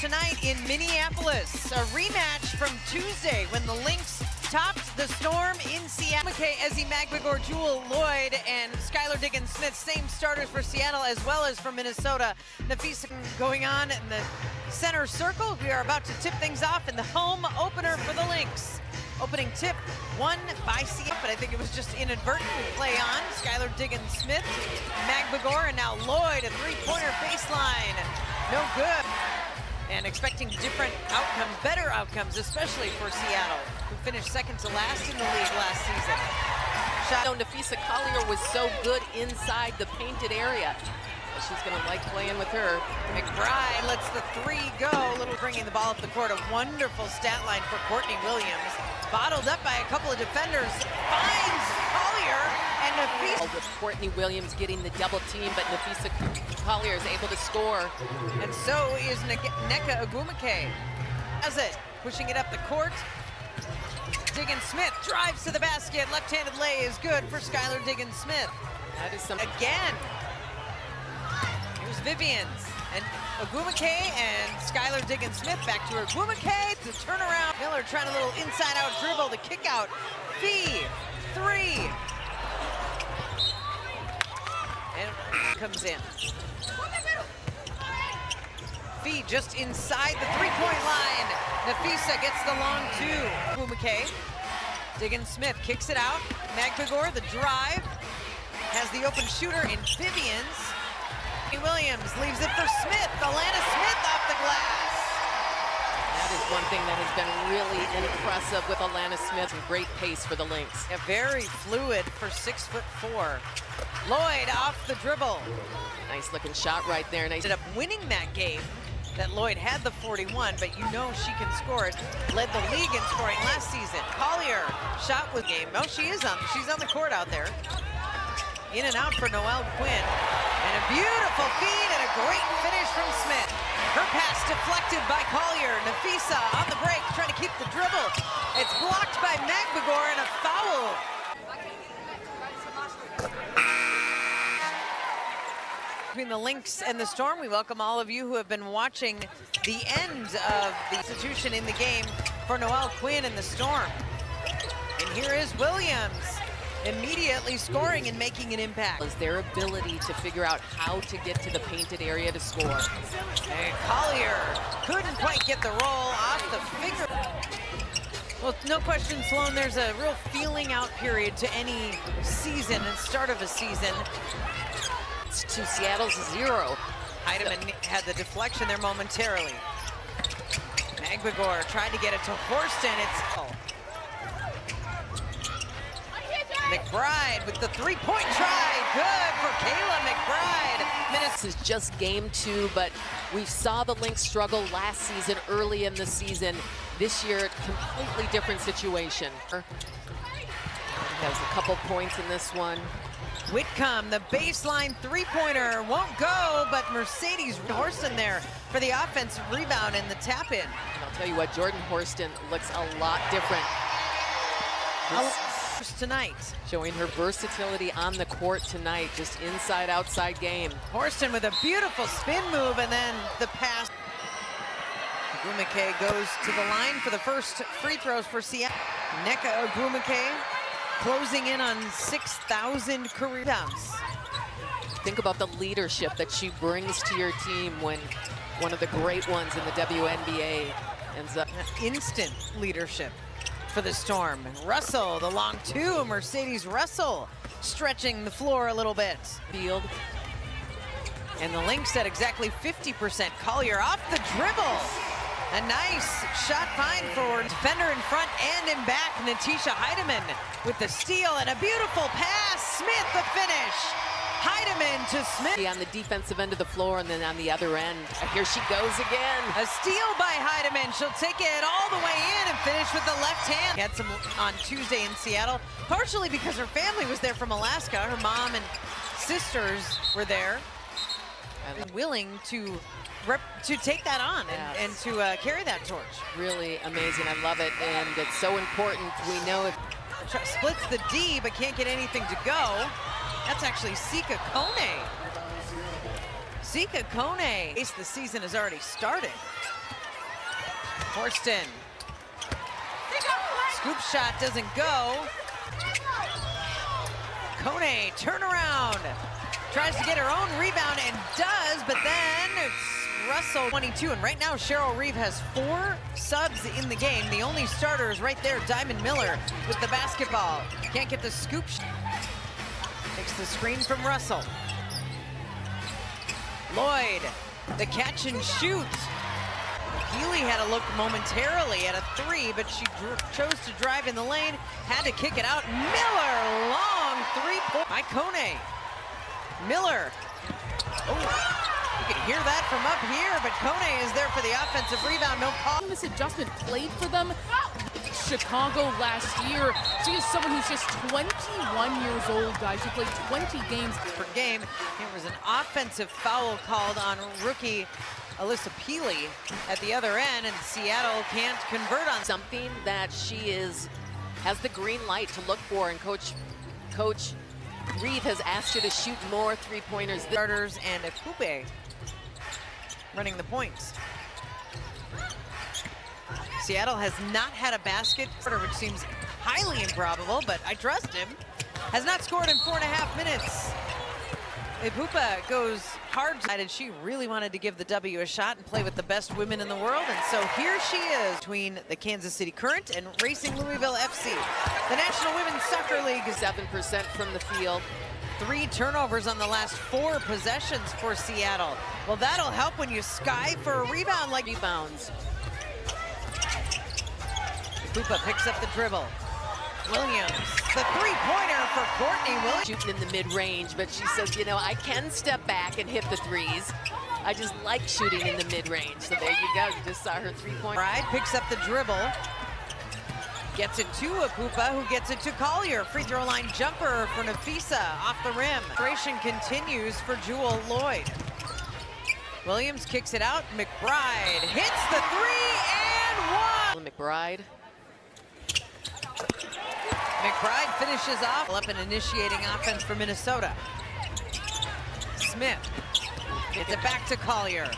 tonight in Minneapolis. A rematch from Tuesday when the Lynx topped the Storm in Seattle. Ezzy Magbegor, Jewel Lloyd, and Skylar Diggins-Smith, same starters for Seattle as well as for Minnesota. Nafisa going on in the center circle. We are about to tip things off in the home opener for the Lynx. Opening tip won by Seattle, but I think it was just inadvertent. Play on, Skylar Diggins-Smith, Magbegor, and now Lloyd, a three-pointer baseline. No good. And expecting different outcomes, better outcomes, especially for Seattle, who finished second to last in the league last season. Nafisa Collier was so good inside the painted area. She's going to like playing with her. McBride lets the three go. Little bringing the ball up the court. A wonderful stat line for Courtney Williams. Bottled up by a couple of defenders. Finds Collier and Nafisa. With Courtney Williams getting the double team, but Nafisa Collier is able to score. And so is Nneka Ogwumike. Does it. Pushing it up the court. Diggins-Smith drives to the basket. Left-handed lay is good for Skylar Diggins-Smith. That is something. Again. Here's Vivians and Ogwumike and Skylar Diggins-Smith back to Ogwumike to turn around. Miller trying a little inside-out dribble to kick out. Fee, three. And comes in. Fee just inside the three-point line. Nafisa gets the long two. Ogwumike. Diggins-Smith kicks it out. Magbegor, the drive. Has the open shooter in Vivians. Williams leaves it for Smith. Alana Smith off the glass. That is one thing that has been really impressive with Alana Smith. Great pace for the Lynx. Yeah, very fluid for 6'4". Lloyd off the dribble. Nice looking shot right there. Nice. Ended up winning that game. That Lloyd had the 41, but you know she can score it. Led the league in scoring last season. Collier shot with game. Oh, she's on the court out there. In and out for Noelle Quinn. And a beautiful feed and a great finish from Smith. Her pass deflected by Collier. Nafisa on the break, trying to keep the dribble. It's blocked by Magbegor and a foul. Between the Lynx and the Storm, we welcome all of you who have been watching the end of the institution in the game for Noelle Quinn and the Storm. And here is Williams. Immediately scoring and making an impact. Is their ability to figure out how to get to the painted area to score. And Collier couldn't quite get the roll off the finger. Well, no question, Sloan, there's a real feeling out period to any season and start of a season. It's to Seattle's 0. Heidemann had the deflection there momentarily. Magbegor tried to get it to Horston. It's McBride with the three-point try. Good for Kayla McBride. This is just game 2, but we saw the Lynx struggle last season, early in the season. This year, completely different situation. Has a couple points in this one. Whitcomb, the baseline three-pointer won't go, but Mercedes Horston there for the offensive rebound and the tap-in. And I'll tell you what, Jordan Horston looks a lot different tonight. Showing her versatility on the court tonight, just inside-outside game. Horston with a beautiful spin move, and then the pass. Ogwumike goes to the line for the first free throws for Seattle. Nneka Ogwumike closing in on 6,000 career downs. Think about the leadership that she brings to your team when one of the great ones in the WNBA ends up. Instant leadership for the Storm. Russell, the long two. Mercedes Russell stretching the floor a little bit. Field. And the Lynx at exactly 50%. Collier off the dribble. A nice shot find for defender in front and in back. Natisha Heidemann with the steal and a beautiful pass. Smith the finish. Heidemann to Smith. On the defensive end of the floor, and then on the other end, here she goes again. A steal by Heidemann. She'll take it all the way in and finish with the left hand. Had some on Tuesday in Seattle, partially because her family was there from Alaska. Her mom and sisters were there. And willing to take that on and to carry that torch. Really amazing. I love it, and it's so important. We know if splits the D but can't get anything to go. That's actually Sika Kone. Sika Kone. The season has already started. Horston. Scoop shot doesn't go. Kone, turnaround. Tries to get her own rebound and does, but then it's Russell, 22. And right now, Cheryl Reeve has 4 subs in the game. The only starter is right there, Diamond Miller with the basketball. Can't get the scoop. Takes the screen from Russell. Lloyd, the catch and shoot. Healy had a look momentarily at a 3, but she chose to drive in the lane, had to kick it out. Miller, long 3-point by Kone. Miller. Oh, you can hear that from up here, but Kone is there for the offensive rebound. No call. This adjustment played for them. Chicago last year. She is someone who's just 21 years old, guys. She played 20 games per game. There was an offensive foul called on rookie Alyssa Peely at the other end, and Seattle can't convert on something that she has the green light to look for, and Coach Reeve has asked her to shoot more 3-pointers. Starters and Akupe running the points. Seattle has not had a basket, which seems highly improbable, but I trust him. Has not scored in 4.5 minutes. Ipupa goes hard. She really wanted to give the W a shot and play with the best women in the world, and so here she is between the Kansas City Current and Racing Louisville FC. The National Women's Soccer League is 7% from the field. 3 turnovers on the last 4 possessions for Seattle. Well, that'll help when you sky for a rebound like rebounds. Ipupa picks up the dribble. Williams, the 3-pointer for Courtney Williams. Shooting in the mid-range, but she says, you know, I can step back and hit the 3s. I just like shooting in the mid-range. So there you go. You just saw her 3-point. Bride picks up the dribble. Gets it to Ipupa, who gets it to Collier. Free throw line jumper for Nafisa off the rim. Celebration continues for Jewel Lloyd. Williams kicks it out. McBride hits the 3 and 1. McBride finishes off up an initiating offense for Minnesota. Smith gets it back to Collier.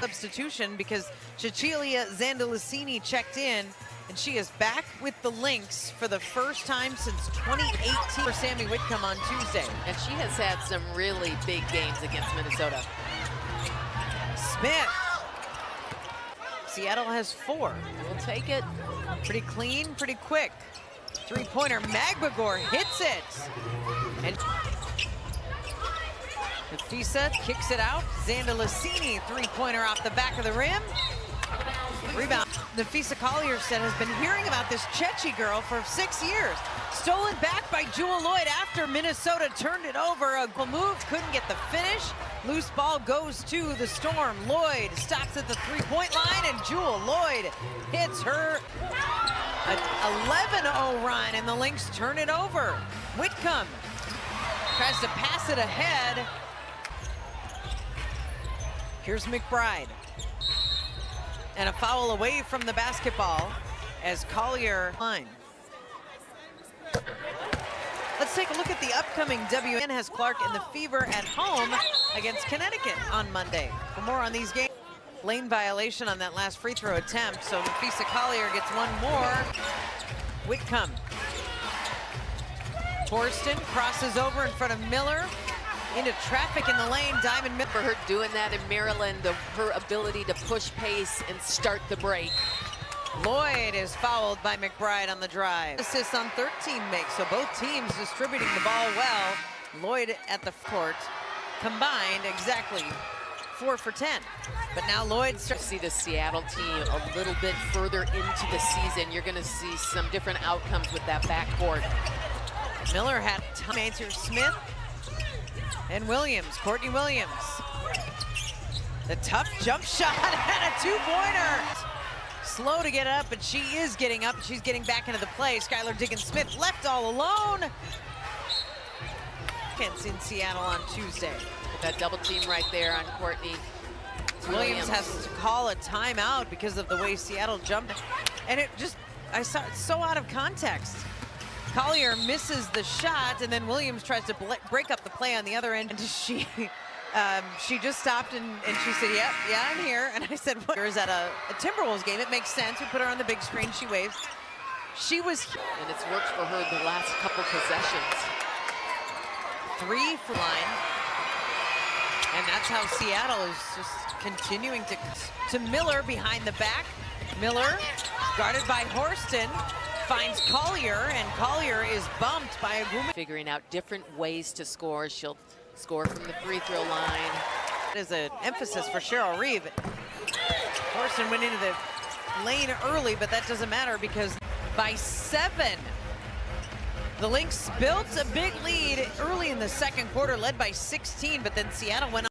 Substitution because Cecilia Zandalicini checked in, and she is back with the Lynx for the first time since 2018 for Sammy Whitcomb on Tuesday. And she has had some really big games against Minnesota. Smith. Seattle has 4. We'll take it. Pretty clean, pretty quick. 3-pointer, Magbagor hits it. And Nafisa kicks it out. Zandalicini, 3-pointer off the back of the rim. Rebound. Nafisa Collier said has been hearing about this Chechi girl for 6 years. Stolen back by Jewel Lloyd after Minnesota turned it over. A good move, couldn't get the finish. Loose ball goes to the Storm. Lloyd stops at the 3-point line, and Jewel Lloyd hits her 11-0 run, and the Lynx turn it over. Whitcomb tries to pass it ahead. Here's McBride. And a foul away from the basketball as Collier line. Let's take a look at the upcoming WN has Clark and the Fever at home against Connecticut on Monday. For more on these games, lane violation on that last free throw attempt, so Nafisa Collier gets one more. Whitcomb. Horston crosses over in front of Miller. Into traffic in the lane, Diamond Miller. For her doing that in Maryland, her ability to push pace and start the break. Lloyd is fouled by McBride on the drive. Assists on 13 makes, so both teams distributing the ball well. Lloyd at the court, combined exactly 4 for 10. But now Lloyd starts. See the Seattle team a little bit further into the season. You're gonna see some different outcomes with that backcourt. Miller had teammates here, Smith and Williams, Courtney Williams. The tough jump shot and a 2-pointer. Slow to get up, but she is getting up. She's getting back into the play. Skylar Diggins-Smith left all alone. In Seattle on Tuesday. With that double team right there on Courtney Williams has to call a timeout because of the way Seattle jumped. And I saw it so out of context. Collier misses the shot, and then Williams tries to break up the play on the other end. And she She just stopped and she said, "Yep, yeah, I'm here." And I said, "What?" Is at a Timberwolves game. It makes sense. We put her on the big screen. She waves. She was, and it's worked for her the last couple possessions. 3 for line, and that's how Seattle is just continuing to Miller behind the back. Miller, guarded by Horston, finds Collier, and Collier is bumped by Aguma. Figuring out different ways to score. She'll score from the free throw line. That is an emphasis for Cheryl Reeve. Horston went into the lane early, but that doesn't matter because by 7. The Lynx built a big lead early in the second quarter, led by 16, but then Seattle went on.